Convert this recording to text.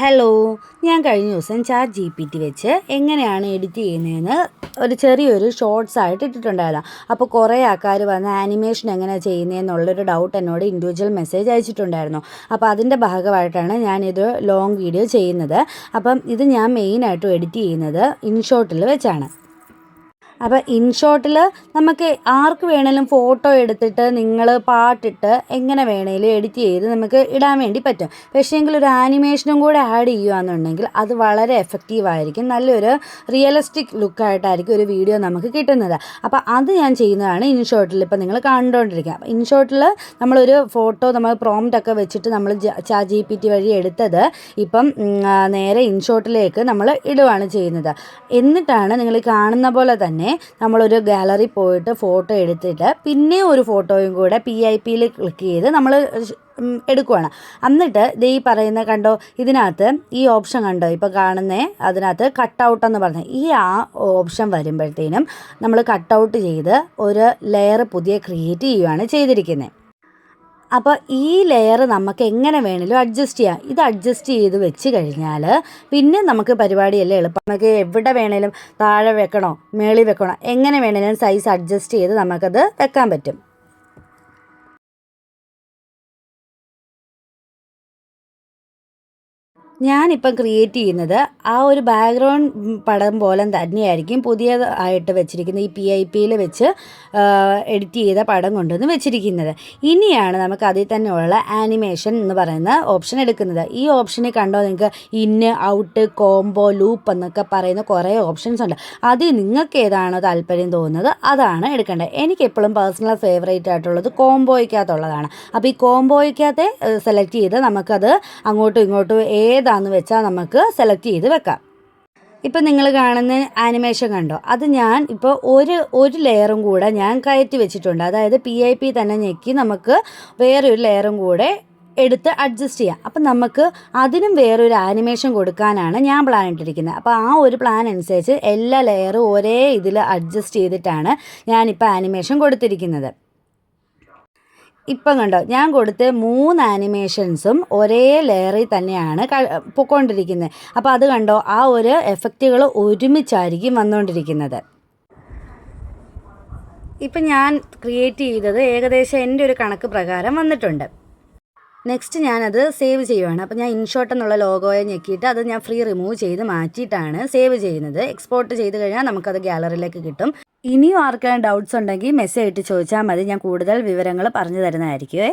Hello, ഞാൻ കഴിഞ്ഞ ദിവസം ചാറ്റ് ജി പി ടി വെച്ച് എങ്ങനെയാണ് എഡിറ്റ് ചെയ്യുന്നതെന്ന് ഒരു ചെറിയൊരു ഷോർട്സ് ആയിട്ട് ഇട്ടിട്ടുണ്ടായിരുന്നു. അപ്പോൾ കുറേ ആൾക്കാർ വന്ന് ആനിമേഷൻ എങ്ങനെയാണ് ചെയ്യുന്നതെന്നുള്ളൊരു ഡൗട്ട് എന്നോട് ഇൻഡിവിജ്വൽ മെസ്സേജ് അയച്ചിട്ടുണ്ടായിരുന്നു. അപ്പോൾ അതിൻ്റെ ഭാഗമായിട്ടാണ് ഞാനിത് ലോങ് വീഡിയോ ചെയ്യുന്നത്. അപ്പം ഇത് ഞാൻ മെയിനായിട്ടും എഡിറ്റ് ചെയ്യുന്നത് ഇൻഷോട്ടിൽ വെച്ചാണ്. അപ്പോൾ ഇൻഷോട്ടിൽ നമുക്ക് ആർക്ക് വേണേലും ഫോട്ടോ എടുത്തിട്ട് നിങ്ങൾ പാട്ടിട്ട് എങ്ങനെ വേണേലും എഡിറ്റ് ചെയ്ത് നമുക്ക് ഇടാൻ വേണ്ടി പറ്റും. പക്ഷേ എങ്കിൽ ഒരു ആനിമേഷനും കൂടെ ആഡ് ചെയ്യുകയാണെന്നുണ്ടെങ്കിൽ അത് വളരെ എഫക്റ്റീവായിരിക്കും. നല്ലൊരു റിയലിസ്റ്റിക് ലുക്കായിട്ടായിരിക്കും ഒരു വീഡിയോ നമുക്ക് കിട്ടുന്നത്. അപ്പോൾ അത് ഞാൻ ചെയ്യുന്നതാണ് ഇൻഷോട്ടിൽ. ഇപ്പോൾ നിങ്ങൾ കണ്ടുകൊണ്ടിരിക്കുക. അപ്പോൾ ഇൻഷോട്ടിൽ നമ്മളൊരു ഫോട്ടോ നമ്മൾ പ്രോംപ്റ്റ് ഒക്കെ വെച്ചിട്ട് നമ്മൾ ചാറ്റ് ജി പി ടി വഴി എടുത്തത് ഇപ്പം നേരെ ഇൻഷോട്ടിലേക്ക് നമ്മൾ ഇടുകയാണ് ചെയ്യുന്നത്. എന്നിട്ടാണ് നിങ്ങൾ കാണുന്ന പോലെ തന്നെ നമ്മളൊരു ഗാലറി പോയിട്ട് ഫോട്ടോ എടുത്തിട്ട് പിന്നെ ഒരു ഫോട്ടോയും കൂടെ PIPയിൽ ക്ലിക്ക് ചെയ്ത് നമ്മൾ എടുക്കുവാണ്. എന്നിട്ട് ഈ പറയുന്ന കണ്ടോ, ഇതിനകത്ത് ഈ ഓപ്ഷൻ കണ്ടോ ഇപ്പോൾ കാണുന്നേ, അതിനകത്ത് കട്ടൗട്ട് എന്ന് പറഞ്ഞ ആ ഓപ്ഷൻ വരുമ്പോഴത്തേനും നമ്മൾ കട്ടൗട്ട് ചെയ്ത് ഒരു ലെയർ പുതിയ ക്രിയേറ്റ് ചെയ്യുകയാണ് ചെയ്തിരിക്കുന്നത്. അപ്പോൾ ഈ ലെയർ നമുക്ക് എങ്ങനെ വേണമെങ്കിലും അഡ്ജസ്റ്റ് ചെയ്യാം. ഇത് അഡ്ജസ്റ്റ് ചെയ്ത് വെച്ച് കഴിഞ്ഞാൽ പിന്നെ നമുക്ക് പരിപാടിയെല്ലാം എളുപ്പം. നമുക്ക് എവിടെ വേണേലും താഴെ വെക്കണോ മേളിൽ വെക്കണോ എങ്ങനെ വേണേലും സൈസ് അഡ്ജസ്റ്റ് ചെയ്ത് നമുക്കത് വെക്കാൻ പറ്റും. ഞാനിപ്പം ക്രിയേറ്റ് ചെയ്യുന്നത് ആ ഒരു ബാക്ക്ഗ്രൗണ്ട് പടം പോലെ തന്നെയായിരിക്കും പുതിയതായിട്ട് വെച്ചിരിക്കുന്നത്. ഈ PIPയിൽ വെച്ച് എഡിറ്റ് ചെയ്ത പടം കൊണ്ടുവന്ന് വെച്ചിരിക്കുന്നത്. ഇനിയാണ് നമുക്ക് അതിൽ തന്നെയുള്ള ആനിമേഷൻ എന്ന് പറയുന്ന ഓപ്ഷൻ എടുക്കുന്നത്. ഈ ഓപ്ഷനിൽ കണ്ടോ നിങ്ങൾക്ക് ഇന്ന്, ഔട്ട്, കോംബോ, ലൂപ്പ് എന്നൊക്കെ പറയുന്ന കുറേ ഓപ്ഷൻസ് ഉണ്ട്. അതിൽ നിങ്ങൾക്ക് ഏതാണോ താല്പര്യം തോന്നുന്നത് അതാണ് എടുക്കേണ്ടത്. എനിക്കെപ്പോഴും പേഴ്സണൽ ഫേവറേറ്റ് ആയിട്ടുള്ളത് കോംബോയ്ക്കകത്തുള്ളതാണ്. അപ്പോൾ ഈ കോംബോയ്ക്കകത്തെ സെലക്ട് ചെയ്ത് നമുക്കത് അങ്ങോട്ടും ഇങ്ങോട്ടും ഏതാണെന്ന് വെച്ചാൽ നമുക്ക് സെലക്ട് ചെയ്ത് വെക്കാം. ഇപ്പം നിങ്ങൾ കാണുന്ന ആനിമേഷൻ കണ്ടോ, അത് ഞാൻ ഇപ്പോൾ ഒരു ലെയറും കൂടെ ഞാൻ കയറ്റി വെച്ചിട്ടുണ്ട്. അതായത് PIP തന്നെ ഞെക്കി നമുക്ക് വേറൊരു ലെയറും കൂടെ എടുത്ത് അഡ്ജസ്റ്റ് ചെയ്യാം. അപ്പം നമുക്ക് അതിനും വേറൊരു ആനിമേഷൻ കൊടുക്കാനാണ് ഞാൻ പ്ലാൻ ഇട്ടിരിക്കുന്നത്. അപ്പോൾ ആ ഒരു പ്ലാൻ അനുസരിച്ച് എല്ലാ ലെയറും ഒരേ ഇതിൽ അഡ്ജസ്റ്റ് ചെയ്തിട്ടാണ് ഞാനിപ്പോൾ ആനിമേഷൻ കൊടുത്തിരിക്കുന്നത്. ഇപ്പം കണ്ടോ, ഞാൻ കൊടുത്ത് 3 ആനിമേഷൻസും ഒരേ ലെയറിൽ തന്നെയാണ് പൊയ്ക്കൊണ്ടിരിക്കുന്നത്. അപ്പോൾ അത് കണ്ടോ, ആ ഒരു എഫക്റ്റുകൾ ഒരുമിച്ചായിരിക്കും വന്നുകൊണ്ടിരിക്കുന്നത്. ഇപ്പം ഞാൻ ക്രിയേറ്റ് ചെയ്തത് ഏകദേശം എൻ്റെ ഒരു കണക്ക് പ്രകാരം വന്നിട്ടുണ്ട്. നെക്സ്റ്റ് ഞാനത് സേവ് ചെയ്യുവാണ്. അപ്പോൾ ഞാൻ ഇൻഷോട്ട് എന്നുള്ള ലോഗോയെ ഞെക്കിയിട്ട് അത് ഞാൻ റിമൂവ് ചെയ്ത് മാറ്റിയിട്ടാണ് സേവ് ചെയ്യുന്നത്. എക്സ്പോർട്ട് ചെയ്ത് കഴിഞ്ഞാൽ നമുക്കത് ഗാലറിയിലേക്ക് കിട്ടും. ഇനിയും ആർക്കെങ്കിലും ഡൗട്ട്സ് ഉണ്ടെങ്കിൽ മെസ്സേജ് ഇട്ട് ചോദിച്ചാൽ മതി. ഞാൻ കൂടുതൽ വിവരങ്ങൾ പറഞ്ഞു തരുന്നതായിരിക്കുമേ.